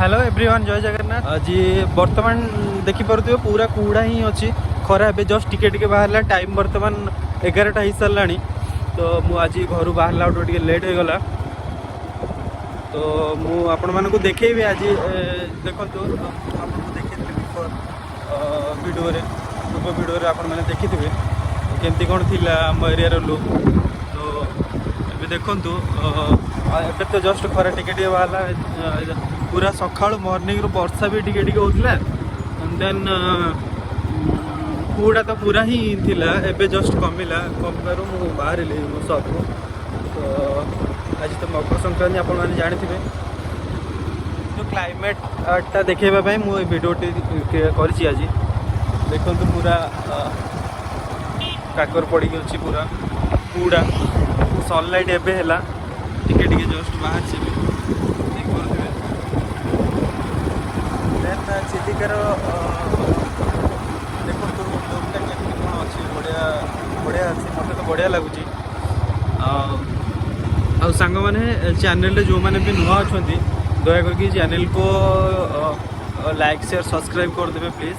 Hello everyone जय जगन्नाथ। आज बर्तमान देखिपे पूरा कूड़ा ही अच्छी खरा ए जस्ट टिके टिके बाहर टाइम बर्तमान 11टा हो सारा। तो मु आज घर बाहर टे लेट हो गला तो मु आपण मानक देखी आज देखो देखी बिफोर वीडियो आपण मैंने देखी थे केमती कौन थी आम एरिया लुक। तो ये देखु ए तो जस्ट खरा टिके बाहर पूरा सका मॉर्निंग रू वर्षा भी टिके टिके होता एंड देन कूड़ा तो पूरा ही थिला एबे जस्ट कमिला कमिबारु मु बाहर मो शॉप को। तो आज तो मकर संक्रांति आपण मैंने जानी जो क्लाइमेटा देखा मु भिडियोटी कर आज देखो पूरा काकर पड़ी अच्छी पूरा कूड़ा सनलाइट एबे है टिके टिके जस्ट बाहर से चिलिकार देखो लुकटा केमती कौन अच्छी बढ़िया बढ़िया अच्छी मत तो बढ़िया लगुच। सांग मैंने चैनल जो मैंने भी नुआ अच्छा दयाक चैनल को लाइक शेयर सब्सक्राइब करदे प्लीज।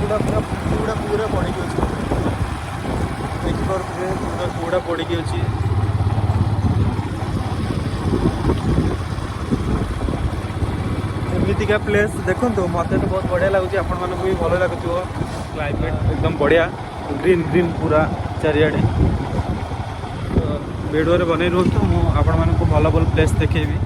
पूरा पूरा पूरा पूरा पड़ी अच्छे देखिपे पूरा कूड़ा पड़ी अच्छी। एमतीका प्लेस देखो मत तो बहुत बढ़िया लगुच आपण मानक भी भल लगुच क्लाइमेट एकदम बढ़िया ग्रीन ग्रीन पूरा चारिआडे। तो वीडियो बन रुहतु मुझे भल भल प्लेस देखेबी।